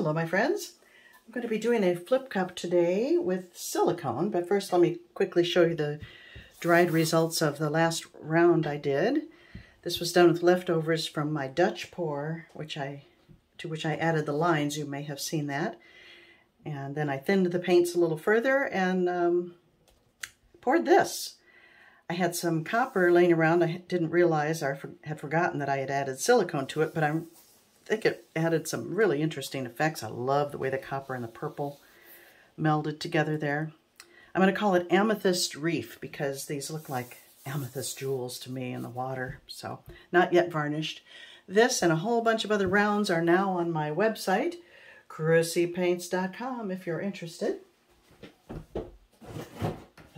Hello my friends. I'm going to be doing a flip cup today with silicone, but first let me quickly show you the dried results of the last round I did. This was done with leftovers from my Dutch pour, to which I added the lines. You may have seen that. And then I thinned the paints a little further and poured this. I had some copper laying around. I didn't realize or had forgotten that I had added silicone to it, but I think it added some really interesting effects. I love the way the copper and the purple melded together there. I'm going to call it Amethyst Reef because these look like amethyst jewels to me in the water. So not yet varnished. This and a whole bunch of other rounds are now on my website, CHRISTINEJ.com, if you're interested.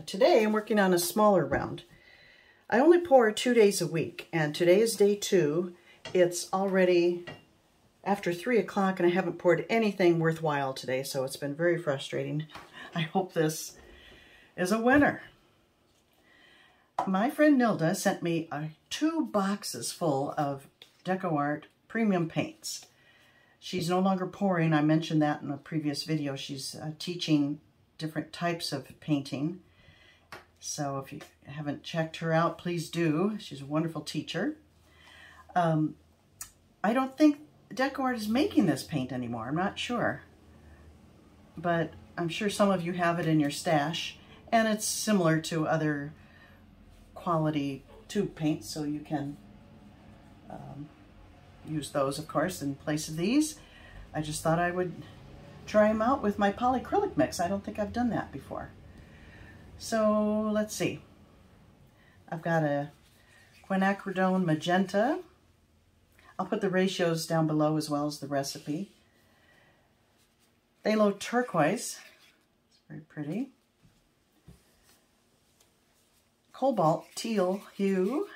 Today I'm working on a smaller round. I only pour 2 days a week, and today is day 2. It's already after 3 o'clock and I haven't poured anything worthwhile today, so it's been very frustrating. I hope this is a winner. My friend Nilda sent me 2 boxes full of Deco Art premium paints. She's no longer pouring. I mentioned that in a previous video. She's teaching different types of painting. So if you haven't checked her out, please do. She's a wonderful teacher. I don't think Deco Art is making this paint anymore. I'm not sure. But I'm sure some of you have it in your stash. And it's similar to other quality tube paints, so you can use those, of course, in place of these. I just thought I would try them out with my polycrylic mix. I don't think I've done that before. So let's see. I've got a Quinacridone Magenta. I'll put the ratios down below as well as the recipe. Phthalo Turquoise. It's very pretty. Cobalt Teal Hue.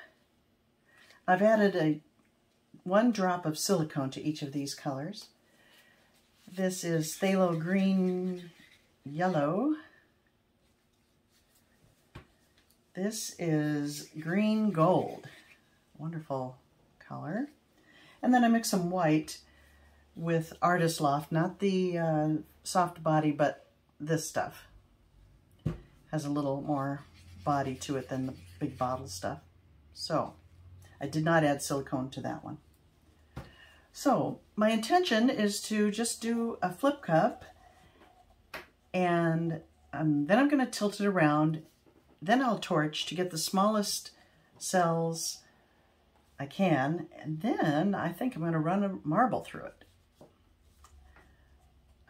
I've added 1 drop of silicone to each of these colors. This is Phthalo Green Yellow. This is Green Gold. Wonderful color. And then I mix some white with Artist Loft, not the soft body, but this stuff. Has a little more body to it than the big bottle stuff. So I did not add silicone to that one. So my intention is to just do a flip cup, and then I'm going to tilt it around. Then I'll torch to get the smallest cells I can, and then I think I'm going to run a marble through it.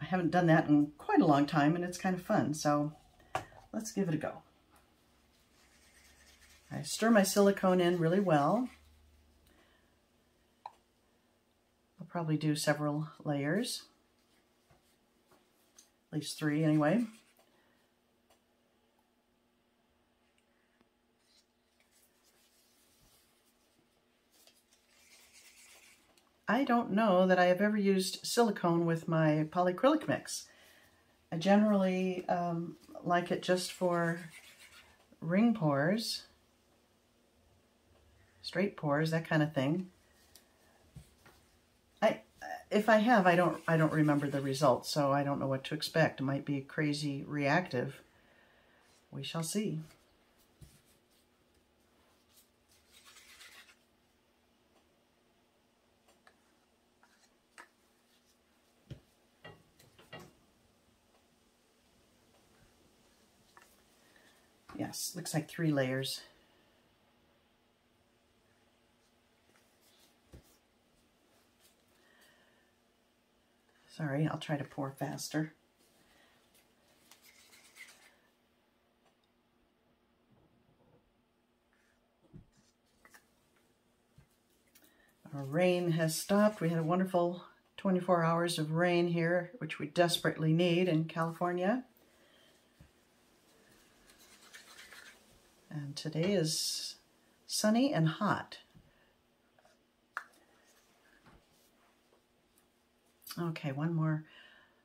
I haven't done that in quite a long time, and it's kind of fun, so let's give it a go. I stir my silicone in really well. I'll probably do several layers, at least 3 anyway. I don't know that I have ever used silicone with my polycrylic mix. I generally like it just for ring pours, straight pours, that kind of thing. If I have, I don't remember the results, so I don't know what to expect. It might be crazy reactive. We shall see. Yes, looks like 3 layers. Sorry, I'll try to pour faster. Our rain has stopped. We had a wonderful 24 hours of rain here, which we desperately need in California. And today is sunny and hot. Okay, 1 more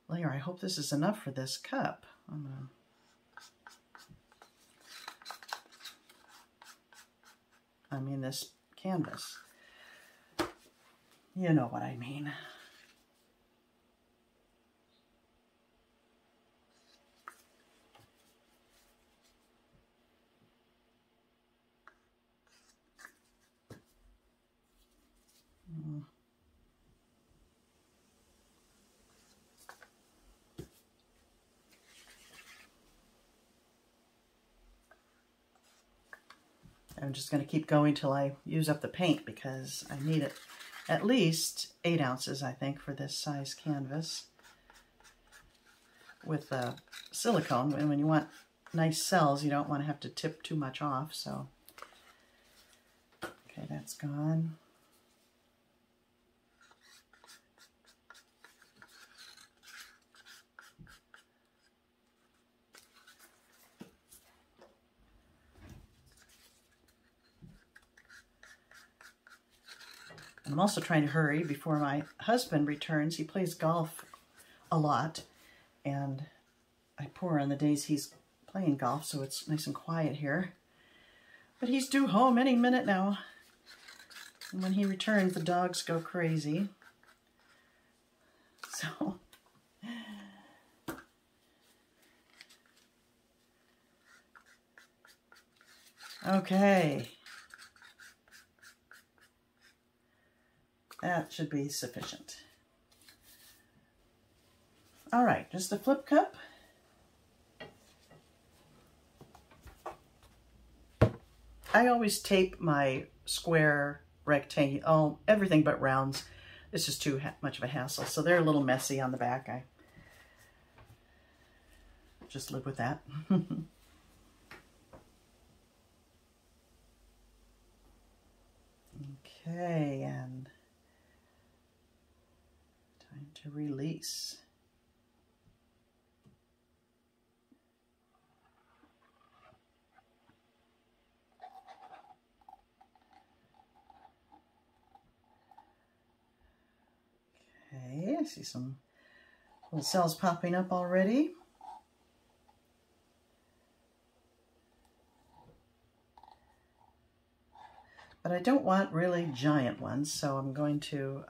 layer. I hope this is enough for this cup. I mean this canvas. You know what I mean. I'm just going to keep going till I use up the paint because I need it at least 8 ounces, I think, for this size canvas with silicone. And when you want nice cells, you don't want to have to tip too much off. So, okay, that's gone. I'm also trying to hurry before my husband returns. He plays golf a lot, and I pour on the days he's playing golf, so it's nice and quiet here. But he's due home any minute now. And when he returns, the dogs go crazy. So, okay. That should be sufficient. All right, just a flip cup. I always tape my square, rectangle, everything but rounds. It's just too much of a hassle. So they're a little messy on the back. I just live with that. Okay, and time to release. Okay, I see some little cells popping up already. But I don't want really giant ones, so I'm going to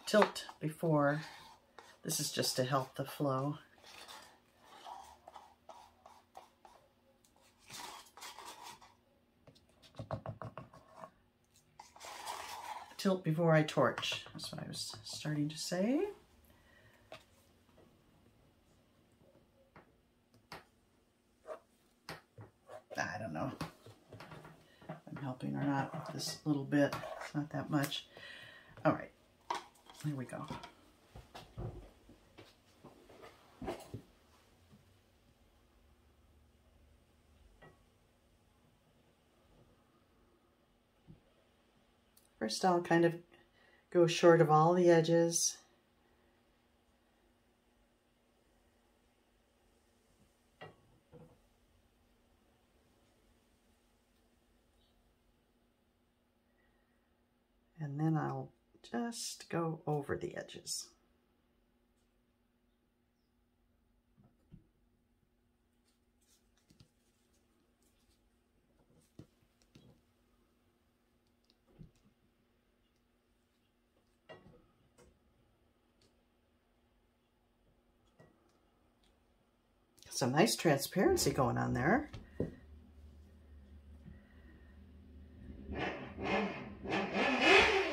tilt before. This is just to help the flow. Tilt before I torch. That's what I was starting to say. I don't know if I'm helping or not with this little bit. It's not that much. All right, here we go. First, I'll kind of go short of all the edges. And then I'll just go over the edges. Some nice transparency going on there.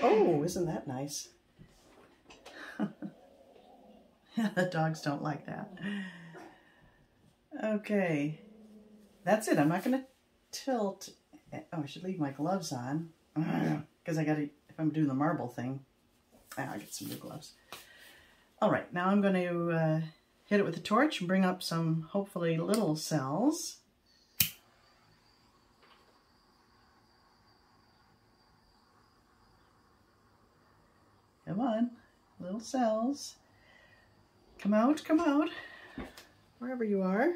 Oh, isn't that nice? The dogs don't like that. Okay, that's it. I'm not going to tilt. Oh, I should leave my gloves on because I got to, if I'm doing the marble thing, I'll get some new gloves. All right, now I'm going to hit it with a torch and bring up some, hopefully, little cells. Come on, little cells. Come out, wherever you are.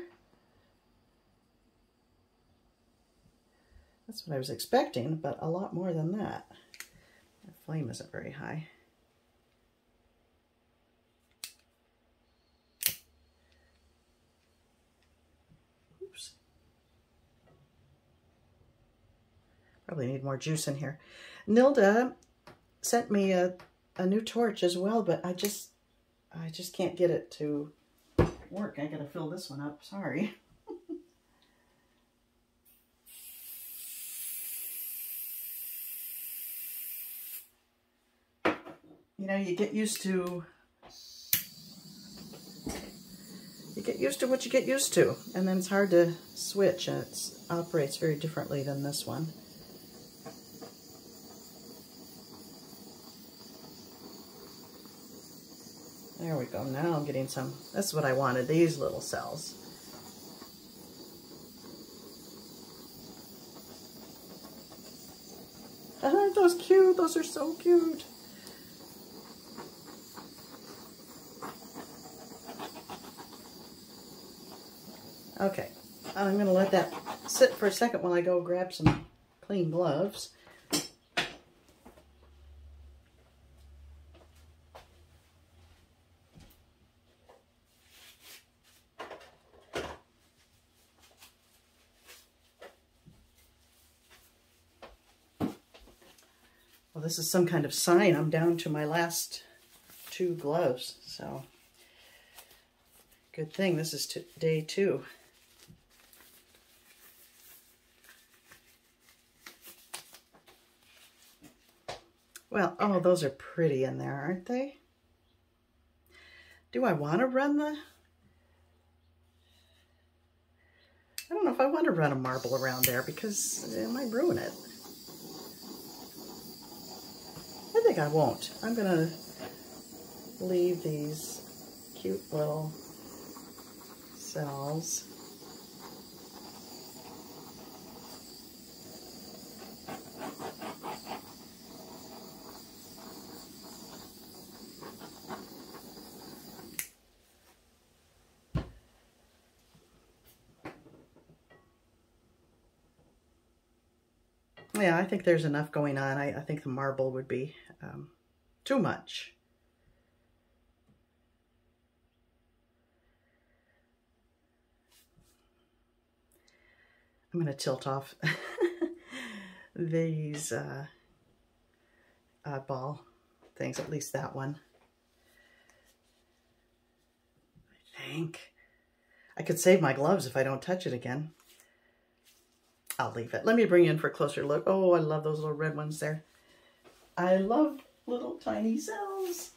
That's what I was expecting, but a lot more than that. The flame isn't very high. Oops. Probably need more juice in here. Nilda sent me a new torch as well, but I just can't get it to work. I gotta fill this one up, sorry. You know, you get used to get used to what you get used to, and then it's hard to switch, and it operates very differently than this one. There we go. Now I'm getting some, that's what I wanted, these little cells. Aren't those cute? Those are so cute. Okay, I'm going to let that sit for a second while I go grab some clean gloves. Well, this is some kind of sign. I'm down to my last 2 gloves, so good thing this is day 2. Well, oh, those are pretty in there, aren't they? Do I want to run the... I don't know if I want to run a marble around there because it might ruin it. I think I won't. I'm going to leave these cute little cells. Yeah, I think there's enough going on. I think the marble would be too much. I'm going to tilt off these ball things, at least that one. I think. I could save my gloves if I don't touch it again. I'll leave it. Let me bring you in for a closer look. Oh, I love those little red ones there. I love little tiny cells.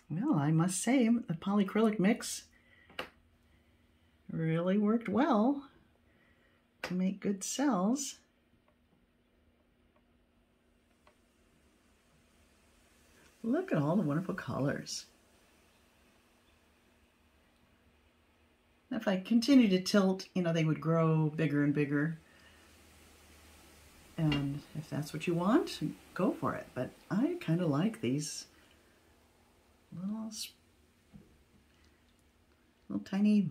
Well, I must say the polycrylic mix really worked well to make good cells. Look at all the wonderful colors. If I continue to tilt, you know, they would grow bigger and bigger. And if that's what you want, go for it. But I kind of like these little tiny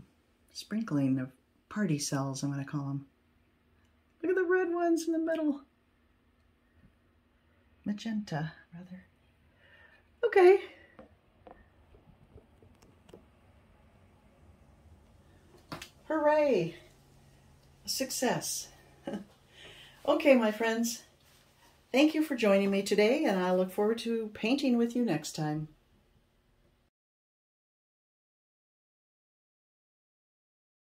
sprinkling of party cells, I'm going to call them. Look at the red ones in the middle. Magenta, rather. Okay. Hooray! Success. Okay, my friends. Thank you for joining me today, and I look forward to painting with you next time.